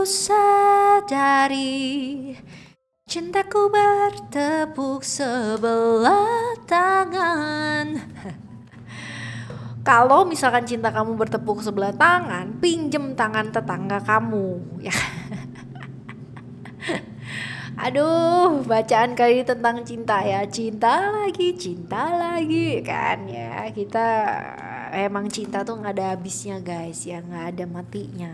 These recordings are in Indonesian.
sadari cintaku bertepuk sebelah tangan. Kalau misalkan cinta kamu bertepuk sebelah tangan, pinjem tangan tetangga kamu ya. Aduh, bacaan kali ini tentang cinta ya. Cinta lagi kan ya. Kita emang cinta tuh gak ada habisnya guys ya, gak ada matinya.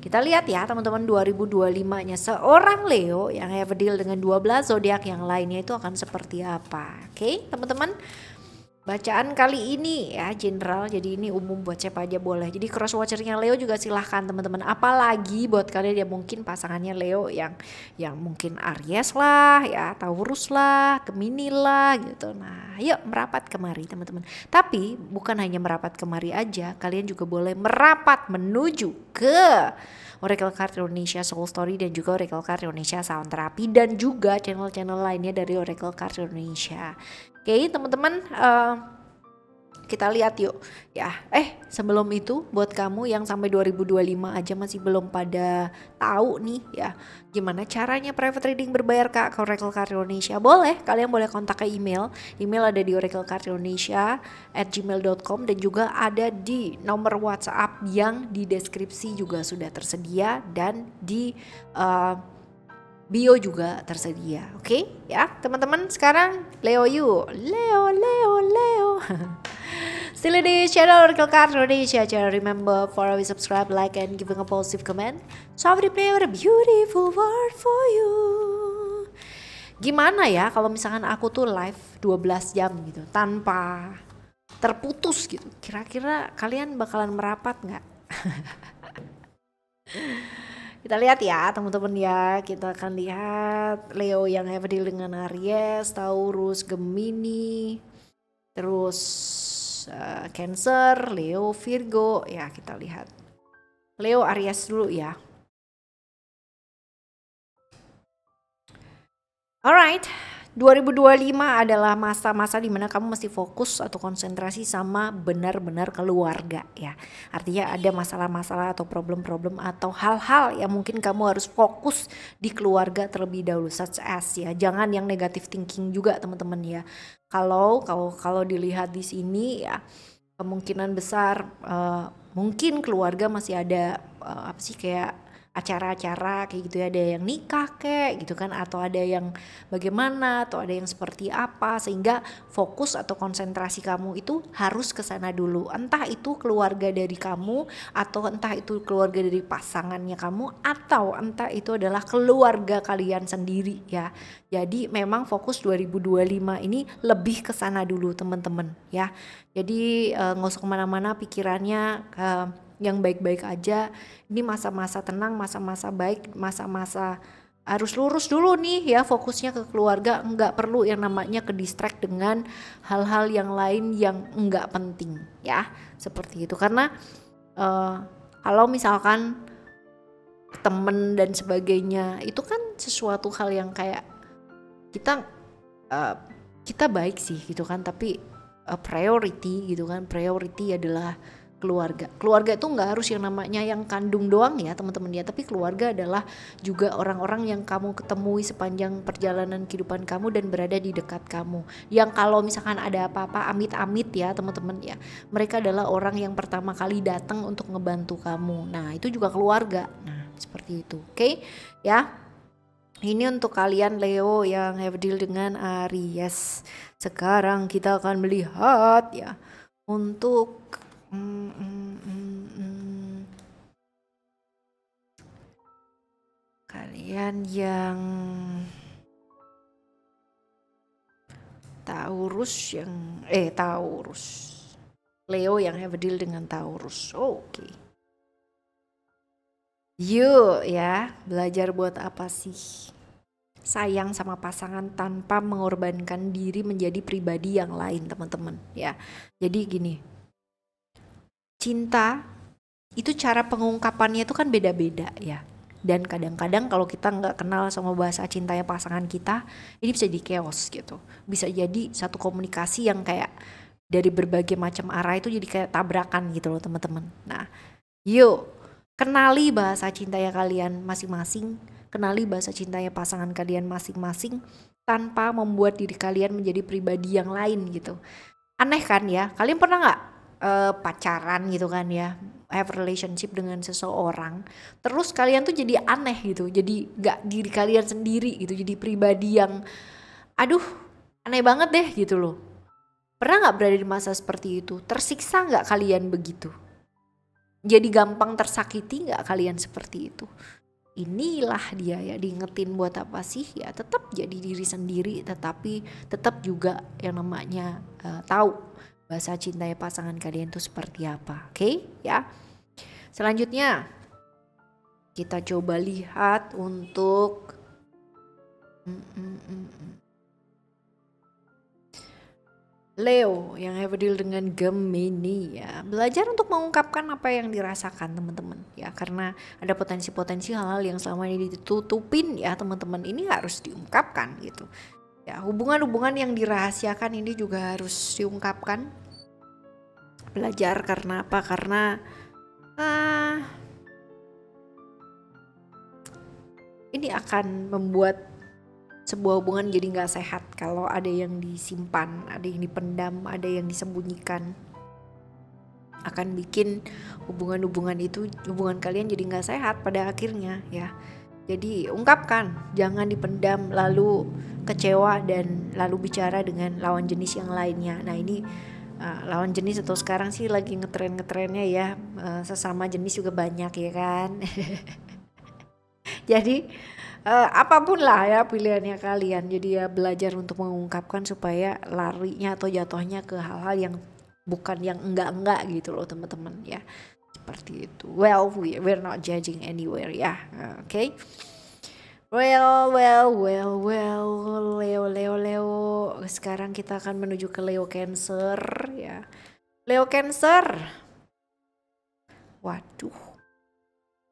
Kita lihat ya teman-teman 2025-nya seorang Leo yang have a deal dengan 12 zodiak yang lainnya itu akan seperti apa. Oke, teman-teman. Bacaan kali ini ya general, jadi ini umum buat siapa aja boleh. Jadi cross watchernya Leo juga silahkan teman-teman. Apalagi buat kalian yang mungkin pasangannya Leo yang mungkin Aries lah ya, Taurus lah, Gemini lah gitu. Nah yuk merapat kemari teman-teman. Tapi bukan hanya merapat kemari aja, kalian juga boleh merapat menuju ke Oracle Card Indonesia Soul Story dan juga Oracle Card Indonesia Sound Therapy dan juga channel-channel lainnya dari Oracle Card Indonesia. Oke teman-teman, kita lihat yuk ya. Sebelum itu buat kamu yang sampai 2025 aja masih belum pada tahu nih ya gimana caranya private reading berbayar ke Oracle Card Indonesia, kalian boleh kontak ke email ada di oraclecardindonesia@gmail.com dan juga ada di nomor WhatsApp yang di deskripsi juga sudah tersedia dan di bio juga tersedia. Oke ya teman-teman, sekarang Leo yuk. Leo still di channel Oracle Card Indonesia. Jangan remember for always subscribe, like and giving a positive comment. So I will play with a beautiful word for you. Gimana ya kalau misalkan aku tuh live 12 jam gitu tanpa terputus gitu, kira-kira kalian bakalan merapat gak? Kita lihat ya teman-teman ya, kita akan lihat Leo yang have a deal dengan Aries, Taurus, Gemini, terus Cancer, Leo, Virgo ya. Kita lihat Leo Aries dulu ya. Alright, 2025 adalah masa-masa dimana kamu mesti fokus atau konsentrasi sama benar-benar keluarga ya. Artinya ada masalah-masalah atau problem-problem atau hal-hal yang mungkin kamu harus fokus di keluarga terlebih dahulu, such as ya. Jangan yang negative thinking juga teman-teman ya. Kalau dilihat di sini ya, kemungkinan besar mungkin keluarga masih ada kayak acara-acara kayak gitu ya, ada yang nikah kayak gitu kan, atau ada yang bagaimana, atau ada yang seperti apa, sehingga fokus atau konsentrasi kamu itu harus ke sana dulu. Entah itu keluarga dari kamu, atau entah itu keluarga dari pasangannya kamu, atau entah itu adalah keluarga kalian sendiri ya. Jadi memang fokus 2025 ini lebih ke sana dulu teman-teman ya. Jadi nggak usah kemana-mana pikirannya yang baik-baik aja. Ini masa-masa tenang, masa-masa baik, masa-masa harus lurus dulu nih ya, fokusnya ke keluarga. Nggak perlu yang namanya ke distract dengan hal-hal yang lain yang nggak penting ya, seperti itu. Karena kalau misalkan temen dan sebagainya itu kan sesuatu hal yang kayak kita baik sih gitu kan, tapi priority gitu kan, priority adalah keluarga. Keluarga itu nggak harus yang namanya yang kandung doang ya teman-teman ya, tapi keluarga adalah juga orang-orang yang kamu ketemui sepanjang perjalanan kehidupan kamu dan berada di dekat kamu. Yang kalau misalkan ada apa-apa amit-amit ya teman-teman ya, mereka adalah orang yang pertama kali datang untuk ngebantu kamu. Nah itu juga keluarga. Nah seperti itu, oke ya. Ini untuk kalian Leo yang have deal dengan Aries. Sekarang kita akan melihat ya untuk kalian yang Taurus Leo yang have a deal dengan Taurus. Oke. Yuk ya, belajar buat apa sih? Sayang sama pasangan tanpa mengorbankan diri menjadi pribadi yang lain teman-teman ya. Jadi gini, cinta itu cara pengungkapannya itu kan beda-beda ya. Dan kadang-kadang kalau kita nggak kenal sama bahasa cintanya pasangan kita, ini bisa jadi chaos gitu. Bisa jadi satu komunikasi yang kayak dari berbagai macam arah itu jadi kayak tabrakan gitu loh teman-teman. Nah yuk Kenali bahasa cintanya kalian masing-masing, kenali bahasa cintanya pasangan kalian masing-masing tanpa membuat diri kalian menjadi pribadi yang lain gitu. Aneh kan ya? Kalian pernah nggak pacaran gitu kan ya, have relationship dengan seseorang, terus kalian tuh jadi aneh gitu, jadi nggak diri kalian sendiri gitu, jadi pribadi yang aduh aneh banget deh gitu loh. Pernah nggak berada di masa seperti itu? Tersiksa nggak kalian begitu? Jadi gampang tersakiti nggak kalian seperti itu? Inilah dia ya, diingetin buat apa sih ya, tetap jadi diri sendiri, tetapi tetap juga yang namanya tahu bahasa cintanya pasangan kalian itu seperti apa. Oke ya. Selanjutnya kita coba lihat untuk Leo yang have a deal dengan Gemini ya. Belajar untuk mengungkapkan apa yang dirasakan teman-teman ya, karena ada potensi-potensi hal-hal yang selama ini ditutupin ya teman-teman, ini harus diungkapkan gitu. Ya, hubungan-hubungan yang dirahasiakan ini juga harus diungkapkan. Belajar karena apa? Karena ini akan membuat sebuah hubungan jadi nggak sehat kalau ada yang disimpan, ada yang dipendam, ada yang disembunyikan. Akan bikin hubungan-hubungan itu, hubungan kalian jadi nggak sehat pada akhirnya ya. Jadi ungkapkan, jangan dipendam lalu kecewa dan lalu bicara dengan lawan jenis yang lainnya. Nah ini lawan jenis atau sekarang sih lagi ngetren-ngetrennya ya, sesama jenis juga banyak ya kan. Jadi apapun lah ya pilihannya kalian, jadi ya belajar untuk mengungkapkan supaya larinya atau jatuhnya ke hal-hal yang bukan yang enggak-enggak gitu loh teman-teman ya, seperti itu. Well, we're not judging anywhere ya, okay? Well, Leo. Sekarang kita akan menuju ke Leo Cancer ya. Leo Cancer, waduh,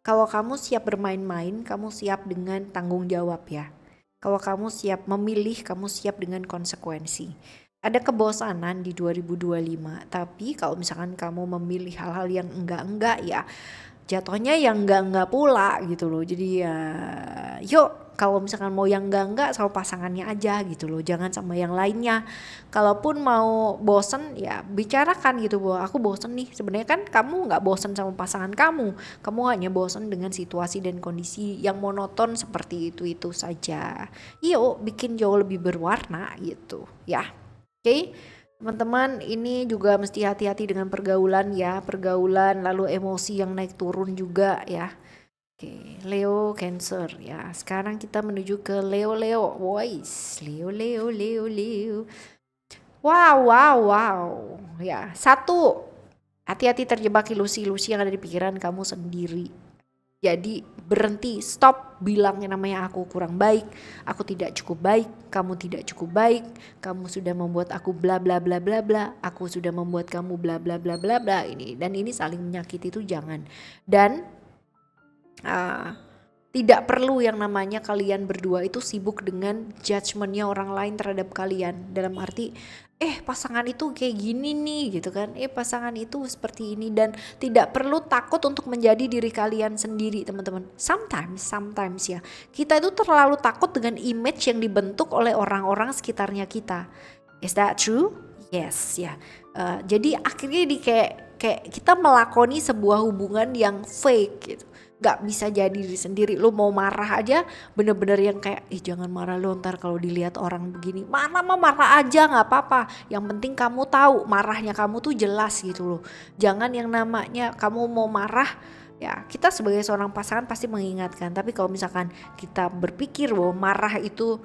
kalau kamu siap bermain-main, kamu siap dengan tanggung jawab ya. Kalau kamu siap memilih, kamu siap dengan konsekuensi. Ada kebosanan di 2025, tapi kalau misalkan kamu memilih hal-hal yang enggak-enggak ya, jatuhnya yang enggak-enggak pula gitu loh. Jadi ya yuk, kalau misalkan mau yang enggak sama pasangannya aja gitu loh, jangan sama yang lainnya. Kalaupun mau bosen ya bicarakan gitu bahwa aku bosen nih. Sebenarnya kan kamu nggak bosen sama pasangan kamu hanya bosen dengan situasi dan kondisi yang monoton seperti itu saja. Yuk bikin jauh lebih berwarna gitu ya. Oke, teman-teman, ini juga mesti hati-hati dengan pergaulan ya, pergaulan lalu emosi yang naik turun juga ya. Oke, Leo Cancer ya. Sekarang kita menuju ke Leo voice. Leo. Wow. Ya, satu, hati-hati terjebak ilusi-ilusi yang ada di pikiran kamu sendiri. Jadi berhenti, stop bilang yang namanya aku kurang baik, aku tidak cukup baik, kamu tidak cukup baik, kamu sudah membuat aku bla bla bla bla bla, aku sudah membuat kamu bla bla bla bla bla, ini dan ini saling menyakiti itu jangan. Dan tidak perlu yang namanya kalian berdua itu sibuk dengan judgementnya orang lain terhadap kalian, dalam arti pasangan itu kayak gini nih gitu kan, pasangan itu seperti ini, dan tidak perlu takut untuk menjadi diri kalian sendiri teman-teman. Sometimes ya kita itu terlalu takut dengan image yang dibentuk oleh orang-orang sekitarnya kita. Is that true? Yes ya. Jadi akhirnya kayak kita melakoni sebuah hubungan yang fake gitu, gak bisa jadi diri sendiri. Lu mau marah aja bener-bener yang kayak jangan marah lu, ntar kalau dilihat orang begini. Marah aja gak apa-apa, yang penting kamu tahu marahnya kamu tuh jelas gitu loh. Jangan yang namanya kamu mau marah ya, kita sebagai seorang pasangan pasti mengingatkan, tapi kalau misalkan kita berpikir bahwa marah itu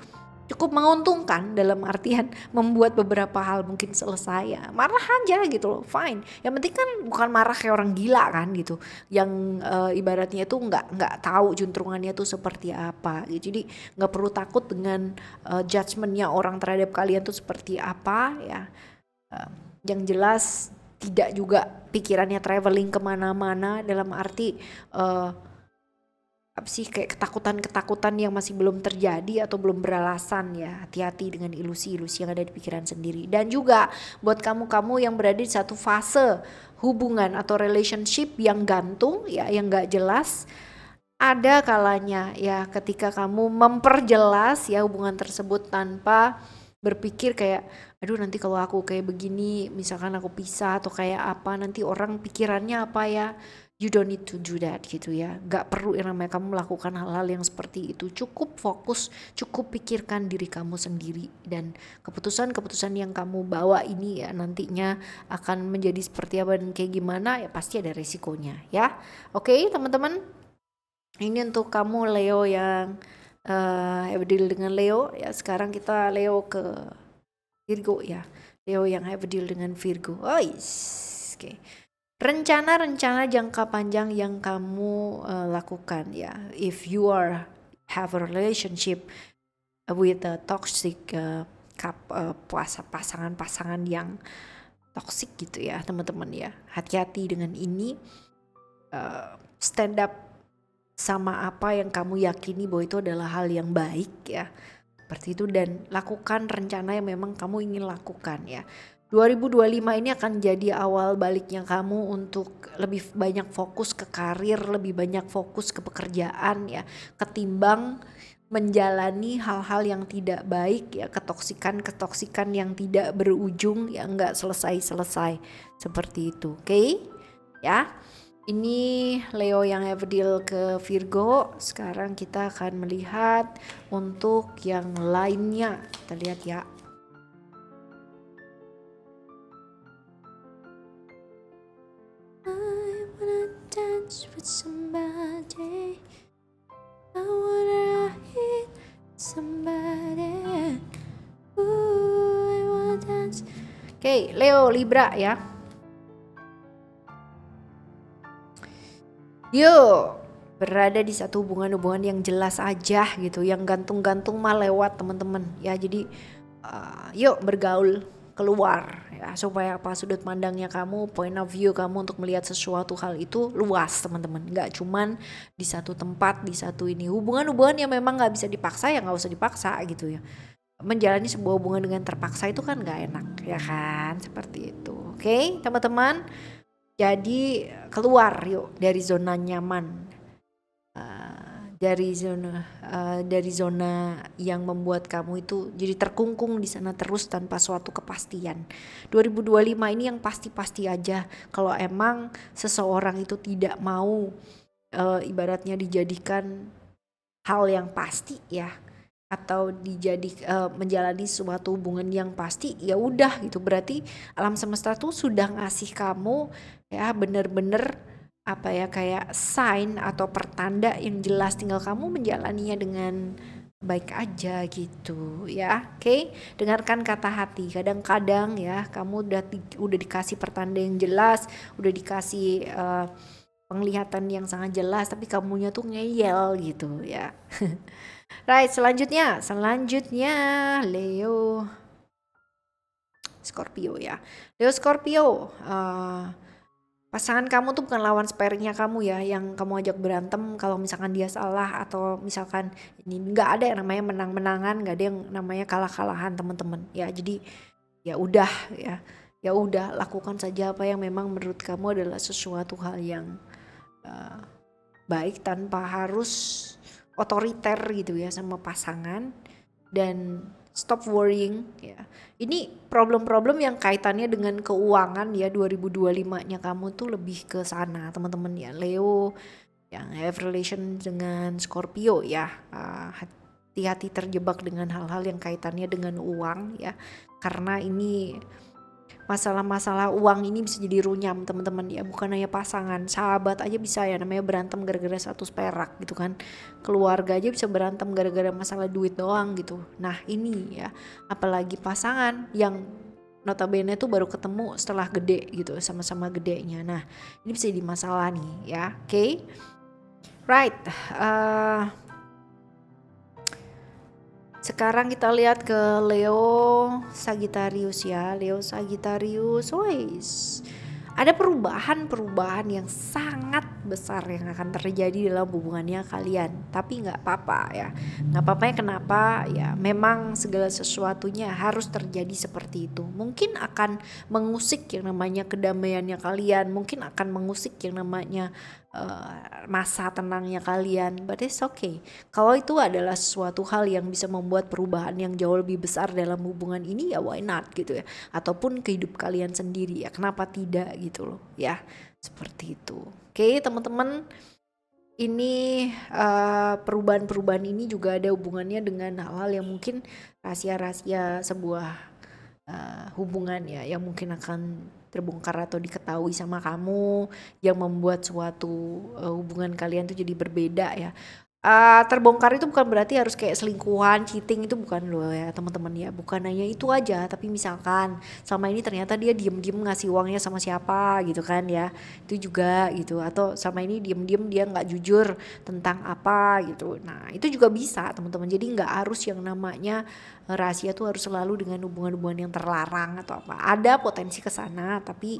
cukup menguntungkan dalam artian membuat beberapa hal mungkin selesai, ya marah aja gitu loh, fine. Yang penting kan bukan marah kayak orang gila kan gitu, yang ibaratnya itu nggak tahu juntrungannya tuh seperti apa gitu. Jadi nggak perlu takut dengan judgementnya orang terhadap kalian tuh seperti apa ya. Yang jelas tidak juga pikirannya traveling kemana-mana, dalam arti apa sih, kayak ketakutan-ketakutan yang masih belum terjadi atau belum beralasan ya. Hati-hati dengan ilusi-ilusi yang ada di pikiran sendiri. Dan juga buat kamu-kamu yang berada di satu fase hubungan atau relationship yang gantung ya, yang gak jelas, ada kalanya ya ketika kamu memperjelas ya hubungan tersebut tanpa berpikir kayak aduh nanti kalau aku kayak begini, misalkan aku pisah atau kayak apa, nanti orang pikirannya apa ya. You don't need to do that gitu ya. Gak perlu yang namanya kamu melakukan hal-hal yang seperti itu. Cukup fokus, cukup pikirkan diri kamu sendiri. Dan keputusan-keputusan yang kamu bawa ini ya nantinya akan menjadi seperti apa dan kayak gimana ya pasti ada resikonya ya. Oke teman-teman, ini untuk kamu Leo yang have a deal dengan Leo ya. Sekarang kita Leo ke Virgo ya. Leo yang have a deal dengan Virgo. Oke. Rencana-rencana jangka panjang yang kamu lakukan ya. If you have a relationship with a toxic pasangan-pasangan yang toxic gitu ya teman-teman ya. Hati-hati dengan ini. Stand up sama apa yang kamu yakini bahwa itu adalah hal yang baik ya. Seperti itu, dan lakukan rencana yang memang kamu ingin lakukan ya. 2025 ini akan jadi awal baliknya kamu untuk lebih banyak fokus ke karir, lebih banyak fokus ke pekerjaan ya, ketimbang menjalani hal-hal yang tidak baik ya, ketoksikan yang tidak berujung yang nggak selesai seperti itu. Oke? Ya. Ini Leo yang have a deal ke Virgo. Sekarang kita akan melihat untuk yang lainnya. Kita lihat ya. I wanna dance with somebody. I wanna hit somebody. Ooh, I wanna dance. Oke, Leo Libra ya. Yuk, berada di satu hubungan-hubungan yang jelas aja gitu, yang gantung-gantung mah lewat teman-teman ya. Jadi yuk bergaul, keluar ya, supaya apa, sudut pandangnya kamu, point of view kamu untuk melihat sesuatu hal itu luas teman-teman. Nggak cuman di satu tempat, di satu ini. Hubungan-hubungan yang memang nggak bisa dipaksa ya nggak usah dipaksa gitu ya. Menjalani sebuah hubungan dengan terpaksa itu kan nggak enak ya kan, seperti itu. Oke teman-teman. Jadi keluar yuk dari zona nyaman, dari zona yang membuat kamu itu jadi terkungkung di sana terus tanpa suatu kepastian. 2025 ini yang pasti-pasti aja. Kalau emang seseorang itu tidak mau ibaratnya dijadikan hal yang pasti ya, atau menjalani suatu hubungan yang pasti, ya udah gitu, berarti alam semesta tuh sudah ngasih kamu ya bener-bener apa ya, kayak sign atau pertanda yang jelas, tinggal kamu menjalaninya dengan baik aja gitu ya. Oke, dengarkan kata hati. Kadang-kadang ya kamu udah dikasih pertanda yang jelas, udah dikasih penglihatan yang sangat jelas, tapi kamunya tuh ngeyel gitu ya. Right, selanjutnya Leo Scorpio ya. Leo Scorpio, pasangan kamu tuh bukan lawan sparringnya kamu ya, yang kamu ajak berantem kalau misalkan dia salah, atau misalkan ini nggak ada yang namanya menang-menangan, nggak ada yang namanya kalah-kalahan teman-teman ya. Jadi ya udah lakukan saja apa yang memang menurut kamu adalah sesuatu hal yang baik, tanpa harus otoriter gitu ya sama pasangan, dan stop worrying ya. Ini problem-problem yang kaitannya dengan keuangan ya, 2025-nya kamu tuh lebih ke sana teman-teman ya. Leo yang have relation dengan Scorpio ya, hati-hati terjebak dengan hal-hal yang kaitannya dengan uang ya, karena ini masalah-masalah uang ini bisa jadi runyam teman-teman ya. Bukan hanya pasangan, sahabat aja bisa ya namanya berantem gara-gara 100 perak gitu kan. Keluarga aja bisa berantem gara-gara masalah duit doang gitu. Nah ini ya, apalagi pasangan yang notabene tuh baru ketemu setelah gede gitu, sama-sama gedenya. Nah ini bisa jadi masalah nih ya. Oke, right. Sekarang kita lihat ke Leo Sagittarius ya. Leo Sagittarius, ada perubahan-perubahan yang sangat besar yang akan terjadi dalam hubungannya kalian. Tapi nggak apa-apa ya, nggak apa-apanya kenapa ya, memang segala sesuatunya harus terjadi seperti itu. Mungkin akan mengusik yang namanya kedamaiannya kalian, mungkin akan mengusik yang namanya masa tenangnya kalian, but it's okay. Kalau itu adalah suatu hal yang bisa membuat perubahan yang jauh lebih besar dalam hubungan ini, ya why not gitu ya, ataupun ke hidup kalian sendiri, ya kenapa tidak gitu loh ya, seperti itu. Oke teman-teman, ini perubahan-perubahan ini juga ada hubungannya dengan hal-hal yang mungkin rahasia-rahasia sebuah hubungan ya, yang mungkin akan terbongkar atau diketahui sama kamu, yang membuat suatu hubungan kalian tuh jadi berbeda ya. Terbongkar itu bukan berarti harus kayak selingkuhan, cheating, itu bukan loh ya teman-teman ya, bukan hanya itu aja. Tapi misalkan sama ini ternyata dia diem-diem ngasih uangnya sama siapa gitu kan ya, itu juga gitu. Atau sama ini diem-diem dia nggak jujur tentang apa gitu, nah itu juga bisa teman-teman. Jadi nggak harus yang namanya rahasia tuh harus selalu dengan hubungan-hubungan yang terlarang atau apa. Ada potensi ke sana, tapi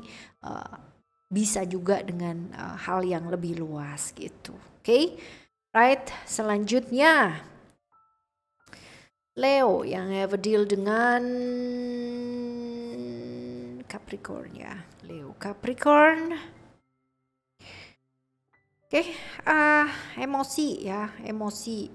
bisa juga dengan hal yang lebih luas gitu. Oke? Right, selanjutnya Leo yang have a deal dengan Capricorn ya. Leo Capricorn. Oke, emosi ya, emosi.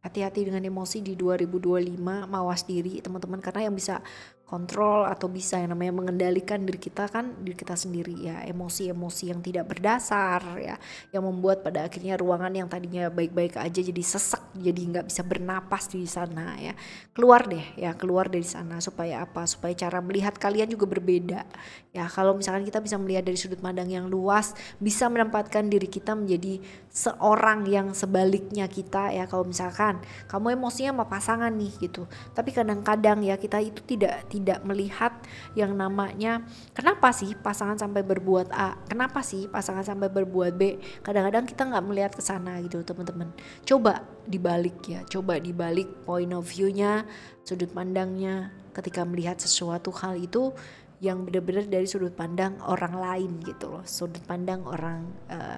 Hati-hati dengan emosi di 2025, mawas diri teman-teman, karena yang bisa kontrol atau bisa yang namanya mengendalikan diri kita kan diri kita sendiri ya. Emosi-emosi yang tidak berdasar ya, yang membuat pada akhirnya ruangan yang tadinya baik-baik aja jadi sesek, jadi nggak bisa bernapas di sana ya. Keluar deh ya, keluar dari sana. Supaya apa? Supaya cara melihat kalian juga berbeda ya. Kalau misalkan kita bisa melihat dari sudut pandang yang luas, bisa menempatkan diri kita menjadi seorang yang sebaliknya kita ya. Kalau misalkan kamu emosinya sama pasangan nih gitu, tapi kadang-kadang ya kita itu tidak melihat yang namanya kenapa sih pasangan sampai berbuat A, kenapa sih pasangan sampai berbuat B. Kadang-kadang kita nggak melihat ke sana gitu teman-teman. Coba dibalik ya, coba dibalik point of view-nya, sudut pandangnya ketika melihat sesuatu hal itu yang benar-benar dari sudut pandang orang lain gitu loh, sudut pandang orang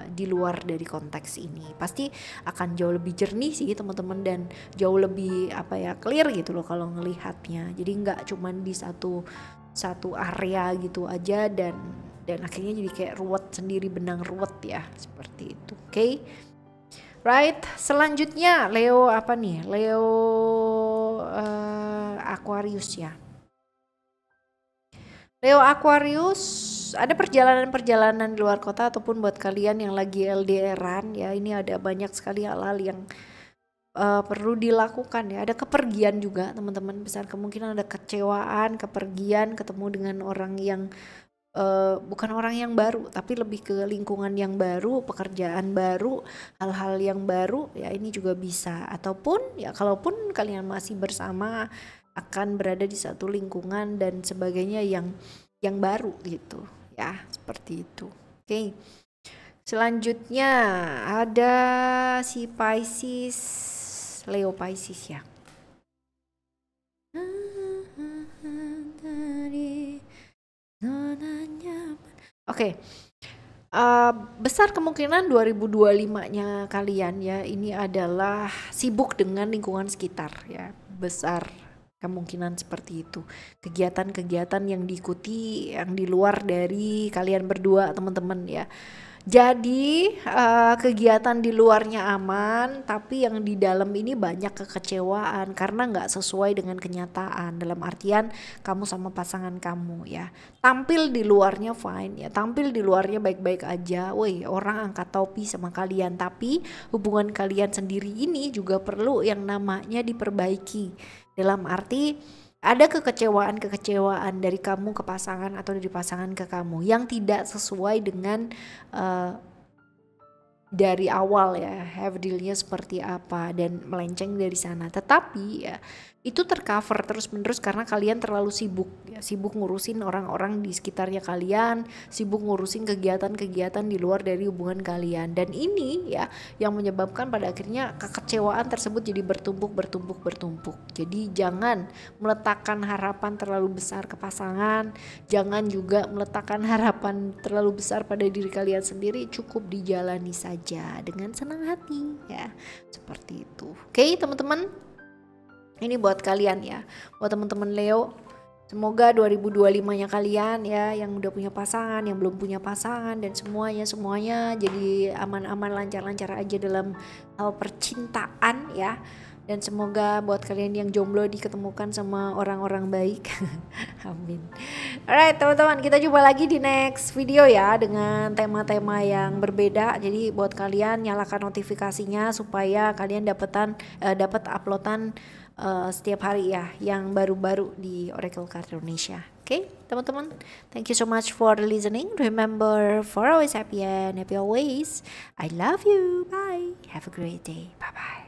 di luar dari konteks ini, pasti akan jauh lebih jernih sih teman-teman, dan jauh lebih clear gitu loh kalau ngelihatnya. Jadi nggak cuman di satu area gitu aja, dan akhirnya jadi kayak ruwet sendiri, benang ruwet ya, seperti itu. Oke? Right, selanjutnya Leo apa nih? Leo Aquarius ya. Leo Aquarius, ada perjalanan-perjalanan di luar kota ataupun buat kalian yang lagi LDRan ya, ini ada banyak sekali hal-hal yang perlu dilakukan ya. Ada kepergian juga teman-teman, besar kemungkinan ada kecewaan, kepergian, ketemu dengan orang yang bukan orang yang baru, tapi lebih ke lingkungan yang baru, pekerjaan baru, hal-hal yang baru ya, ini juga bisa. Ataupun ya kalaupun kalian masih bersama, akan berada di satu lingkungan dan sebagainya yang baru gitu ya, seperti itu. Oke. Selanjutnya ada si Pisces, Leo Pisces ya. Oke. Besar kemungkinan 2025-nya kalian ya, ini adalah sibuk dengan lingkungan sekitar ya. Besar kemungkinan seperti itu. Kegiatan-kegiatan yang diikuti yang di luar dari kalian berdua teman-teman ya. Jadi kegiatan di luarnya aman, tapi yang di dalam ini banyak kekecewaan karena nggak sesuai dengan kenyataan. Dalam artian kamu sama pasangan kamu ya, tampil di luarnya fine ya, tampil di luarnya baik-baik aja. Woi, orang angkat topi sama kalian, tapi hubungan kalian sendiri ini juga perlu yang namanya diperbaiki. Dalam arti ada kekecewaan dari kamu ke pasangan atau dari pasangan ke kamu yang tidak sesuai dengan dari awal ya, have dealnya seperti apa dan melenceng dari sana. Tetapi ya itu tercover terus-menerus karena kalian terlalu sibuk ya, sibuk ngurusin orang-orang di sekitarnya kalian, sibuk ngurusin kegiatan-kegiatan di luar dari hubungan kalian, dan ini ya yang menyebabkan pada akhirnya kekecewaan tersebut jadi bertumpuk. Jadi jangan meletakkan harapan terlalu besar ke pasangan, jangan juga meletakkan harapan terlalu besar pada diri kalian sendiri, cukup dijalani saja dengan senang hati ya, seperti itu. Oke teman-teman, ini buat kalian ya, buat teman-teman Leo. Semoga 2025-nya kalian ya, yang udah punya pasangan, yang belum punya pasangan, dan semuanya jadi aman-aman, lancar-lancar aja dalam hal percintaan ya. Dan semoga buat kalian yang jomblo diketemukan sama orang-orang baik. Amin. Alright teman-teman, kita jumpa lagi di next video ya, dengan tema-tema yang berbeda. Jadi buat kalian nyalakan notifikasinya supaya kalian dapat uploadan setiap hari ya, yang baru-baru di Oracle Card Indonesia. Oke, teman-teman, thank you so much for listening. Remember, for always happy and happy always. I love you. Bye. Have a great day. Bye-bye.